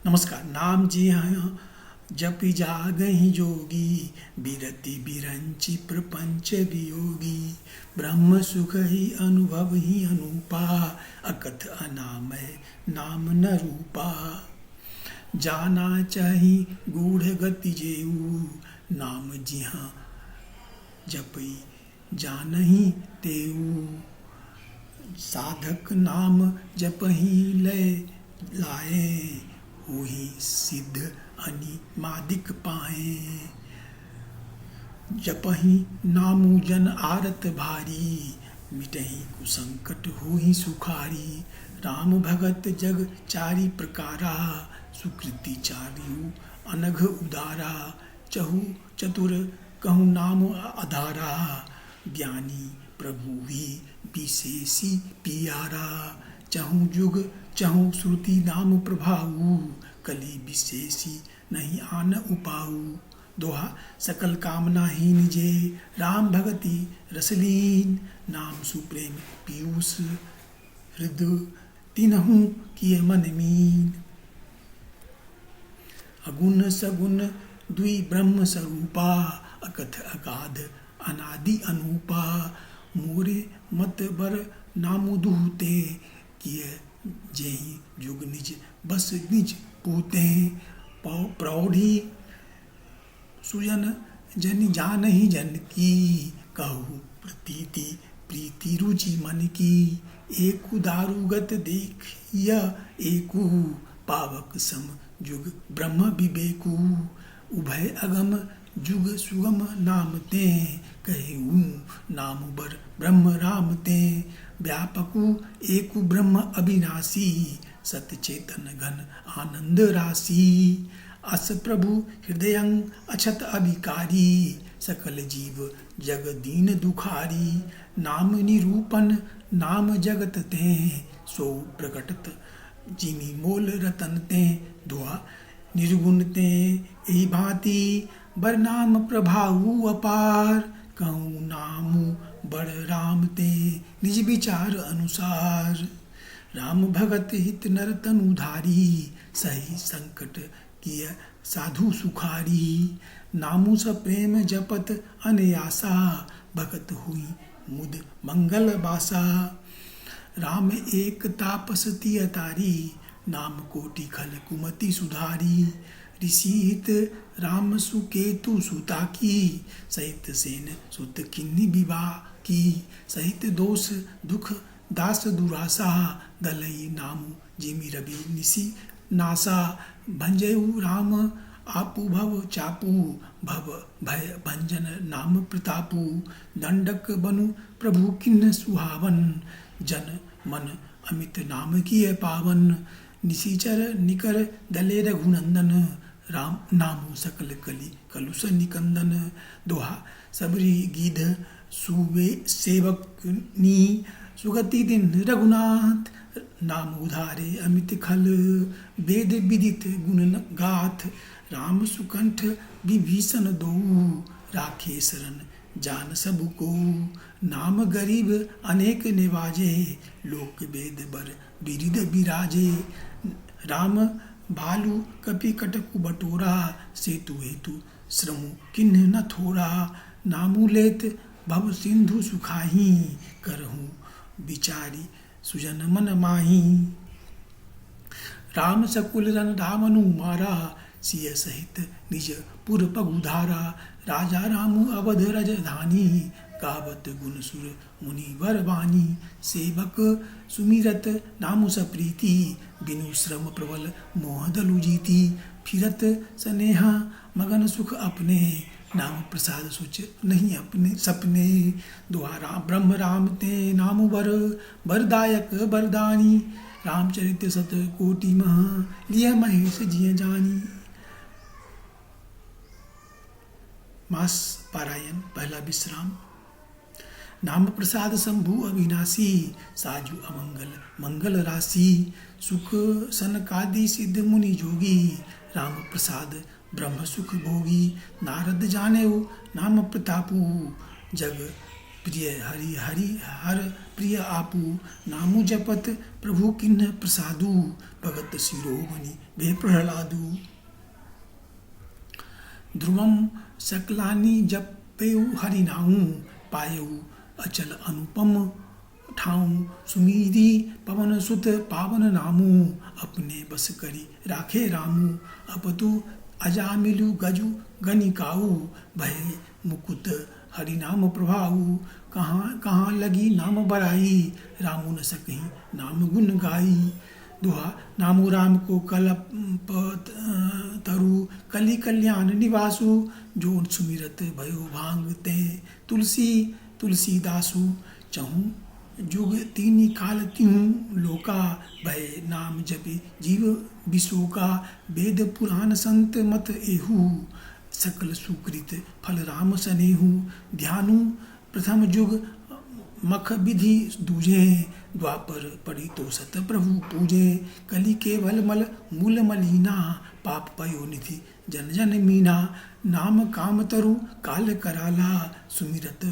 नमस्कार। नाम जी हाँ जपि जागहि जोगी, बिरति बिरंचि प्रपंच वियोगी। ब्रह्म सुख ही अनुभव ही अनुपा, अकथ अनामय नाम न रूपा। जाना चाही गूढ़ गति जेऊ, नाम जी हाँ जपि जानहि तेऊ। साधक नाम जपहि लय लाए, होहि सिद्ध अनिमादिक पाए। जपहि नामु जन आरत भारी, मिटहि कुसंकट होहि सुखारी। राम भगत जग चारि प्रकारा, सुकृति चारियु अनघ उदारा। चहु चतुर कहु नाम आधारा, ज्ञानी प्रभु ही विशेषी पियारा। चहु जुग चहु श्रुति नाम प्रभाऊ, कलि विशेषी नहीं आन उपाऊ। दोहा सकल कामना हीन जे, राम भगति रसलीन। नाम सुप्रेम पीयूष हृदय, तिन्हु किए मन मीन। अगुण सगुण द्वि ब्रह्म स्वरूपा, अकथ अगाध अनादि अनूपा। मोरे मत बर नामु दुहते, किए जेहि जुग निज बस निज पूते। प्रौढ़ी सुजन जन जानहि जन की, कहु प्रतीति प्रीति रुचि मन की। एकु दारुगत देखिय एकु, पावक सम जुग ब्रह्म विवेकु। उभय अगम जुग सुगम नाम ते, कहेऊ नाम बर ब्रह्म राम ते। व्यापकु एकु ब्रह्म अविनाशी, सत चेतन घन आनंद राशि। अस प्रभु हृदयं अछत अभिकारी, सकल जीव जग दीन दुखारी। नाम निरूपण नाम जगत ते, सो प्रकटत जिमि मोल रतन ते। दुआ निर्गुण ते एहि भांति, बर नाम प्रभाऊ अपार। कहूँ नामु बड़ राम ते, निज विचार अनुसार। राम भगत हित नर तनु धारी, सही संकट किय साधु सुखारी। नामु स प्रेम जपत अनयासा, भगत हुई मुद मंगल बासा। राम एक तापस तिय तारी, नाम कोटि खल कुमति सुधारी। ऋषि हित राम सुकेतु सुता की, सहित सेन सुत किन्नी विवाह की। सहित दोष दुख दास दुरासा, दलई नामु जिमि रवि निशि नासा। भंजयु राम आपु भव चापू, भव भय भंजन नाम प्रतापू। दंडक बनु प्रभु किन्न सुहावन, जन मन अमित नाम किए पावन। निशिचर निकर दले रघुनंदन, राम नामु सकल कलि कलुष निकंदन। दोहा सबरी गीध सुवे सेवकनी, सुगति दिन रघुनाथ। नाम उधारे अमित खल, वेद विदित गुण गाथ। राम सुकंठ विभीषण दोऊ, राखे शरण जान सबु को। नाम गरीब अनेक निवाजे, लोक वेद बर बिरिद बिराजे। राम भालू कपि कटकु बटोरा, सेतु हेतु श्रमु किन्ह न थोड़ा। नामु लेत भव सिंधु सुखाही, करहूँ विचारी सुजन मन माही। राम सकुल रन रावनु मारा, सिय सहित निज पुर पगुधारा। राजा रामु अवध रजधानी, गावत गुण सुर मुनि वर वाणी। सेवक सुमिरत नामु सप्रीति, बिनु श्रम प्रबल मोह दलु जीति। फिरत स्नेहा मगन सुख अपने, नाम प्रसाद सोच नहीं अपने सपने। द्वारा ब्रह्म राम ते नामु बर, बरदायक बरदानी। रामचरित सत कोटि मह, लिय महेश जिय जानी। मास पारायण पहला विश्राम। नाम प्रसाद शंभु अविनाशी, साजु अमंगल मंगल राशि। सुख सनकादि सिद्ध मुनि जोगी, राम प्रसाद ब्रह्म सुख भोगी। नारद जानेऊ नाम प्रतापू, जग प्रिय हरि हरि हर प्रिय आपू नामु जपत प्रभु किन्न प्रसादु भगत शिरोमणि भे प्रहलादु। ध्रुवम सकलानि जपेउ हरि नाऊ पायउ अचल अनुपम ठाऊं सुमीरी पवन सुत पावन नामू अपने बस करी राखे रामू अपतु अजामिलु गजु गनिकाऊ भय मुकुत हरि नाम प्रभाऊ कहाँ कहाँ लगी नाम बराई रामू न सकही नाम गुण गाई। दोहा नामो राम को कलप तरु कलि कल्याण निवासु जो सुमिरत भयो भांगते तुलसी तुलसीदासु चहूँ जुग तीनी काल त्यूँ लोका भय नाम जपि जीव विशोका वेद पुराण संत मत एहू सकल सुकृत फल राम सनेहू ध्यानु प्रथम जुग मख विधि दूजे द्वापर पड़ी तो सत प्रभु पूजे कलि केवल मल मूल मलीना पाप पयो निधि जन जन मीना नाम काम तरु काल कराला सुमिरत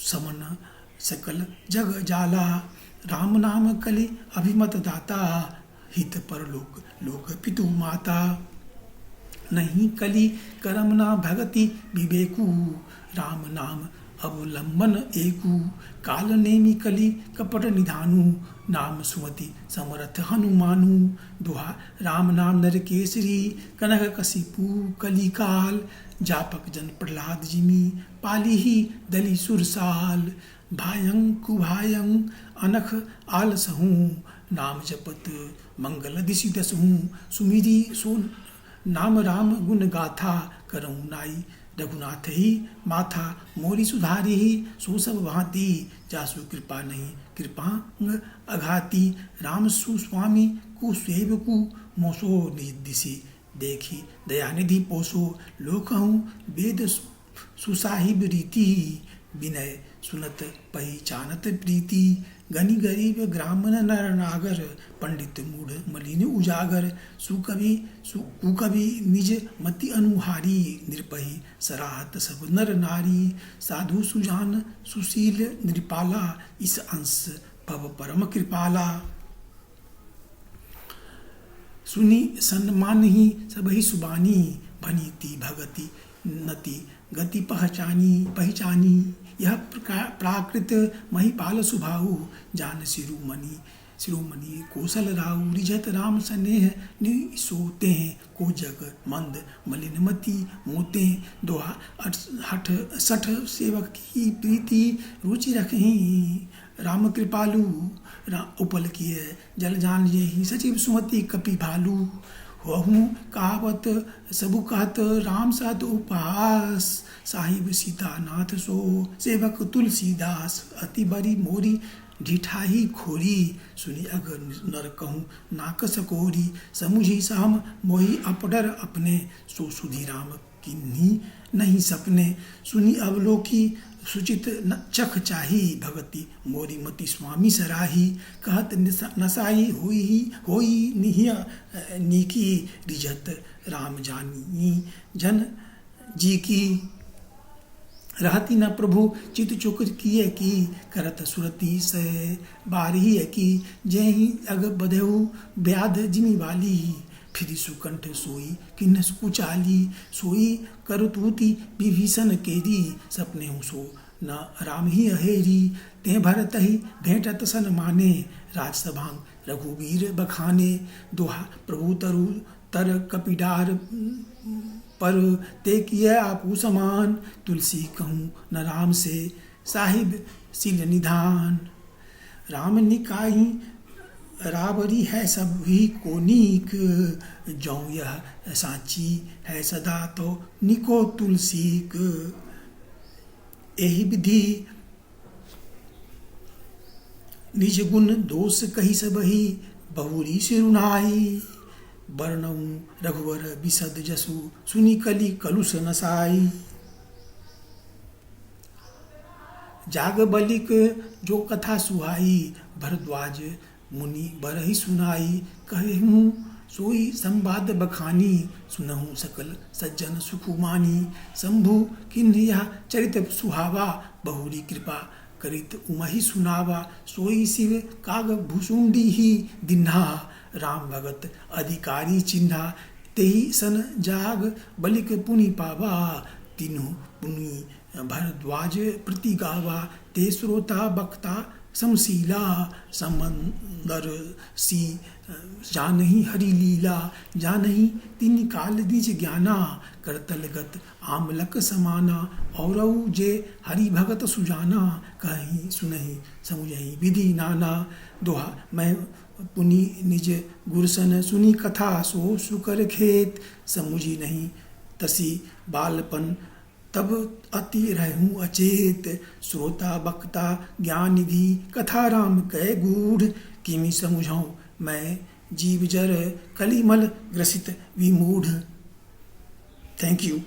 समन सकल जग जाला राम नाम कलि अभिमत दाता हित परलोक लोक पितु माता नहीं कलि करम ना भगति विवेकु राम नाम अवलंबन एकु काल नेमि कलि कपट निधानु नाम सुमति समरथ हनुमानु। दोहा राम नाम नर केसरी कनक कसिपु कलि काल जापक जन प्रहलाद जिमि पाली ही दली सुरसाल भायं कुभायं अनख आलसहूँ नाम जपत मंगल दिशि दसहूँ सुमिरी सो नाम राम गुण गाथा करऊँ नाई रघुनाथ ही माथा मोरी सुधारी ही सो सब भांति जासु कृपा नहीं कृपांग अघाती राम सुस्वामी कु सेवकु मोसो निज दिशि देखी दयानिधि पोसो लोकहूँ वेद सुसाहिब रीति विनय सुनत पहिचानत प्रीति गनि गरीब ग्रामन नर नागर पंडित मूढ़ मलिन उजागर सुकवि निज मति अनुहारी निर्पही सराहत सब नर नारी साधु सुजान सुशील नृपाला इस अंश भव परम कृपाला। सुनी सन्मान ही सबहि सुबानी भनीति भगति नति गति पहचानी यह प्राकृत महिपाल सुभाऊ जान शिरोमणि कौशल राऊ रिझत राम स्नेह निसोते को जग मंद मलिनमति मोते। दोहा हठ सठ सेवक की प्रीति रुचि रखहीं राम कृपालु उपल किए जल जान यही सचिव सुमति कपि भालू होहूँ कहावत सबु कहत राम सत उपहास साहिब सीतानाथ सो सेवक तुलसीदास अति बड़ी मोरी ढिठाही खोरी सुनी अगर नर कहूँ नाक सकोरी समुझी सहम मोहि अपडर अपने सो सुधी राम किन्हीं नहीं सपने सुनी अवलोकी सुचित चख चाही भगति मोरी मति स्वामी सराही कहत नसाई होई निहिया नीकी रिझत राम जानी जन जी की रहती न प्रभु चित चुक किए की करत सुरती से बारी की जय अग बधेऊ ब्याध जिमी वाली फिर सुकंठ सोई किन्न कुचाली सोई करुतूती विभीषण केरी सपने हूँ सो न राम ही अहेरी ते भरत ही भेंटत सन माने राजसभांग रघुवीर बखाने। दोहा प्रभु तरु तर कपिडार पर ते किए आपू समान तुलसी कहूँ न राम से साहिब सिल निधान। राम निकाई रावरी है सब ही कोनीक जौ यह साची है सदा तो निको तुलसीक। एहि विधि निज गुण दोष कही सबही बहुरी सिरुनाई वर्णऊ रघुवर विशद जसु सुनी कलि कलुष नसाई। जाग बलिक जो कथा सुहाई भरद्वाज मुनि बरहि सुनाई कहूँ सोई संवाद बखानी सुनहु सकल सज्जन सुखुमानी। शंभु किन्ह यह चरित सुहावा बहुरी कृपा करित उमहि सुनावा, सोई शिव काग भुसुंडी ही दिन्हा, राम भगत अधिकारी चिन्हा, तेहि सन जाग बलिक पुनि पावा, तीनों पुनि भरद्वाज प्रति गावा, ते श्रोता बक्ता समशीला, समंदर सी जानहि हरि लीला, जानहि तिनि काल निज ज्ञाना, करतलगत आमलक समाना, औरऊ जे हरि भगत सुजाना, कहीं सुनहि समुझहि विधि नाना, दोहा मैं पुनि निज गुरसन सुनी कथा, सो सुकर खेत समुझी नहीं तसी बालपन, तब अति रहूं अचेत, श्रोता बक्ता ज्ञान निधि, कथा राम कै गूढ़, किमि समुझऊं मैं जीव जर, कलिमल ग्रसित विमूढ़। Thank you.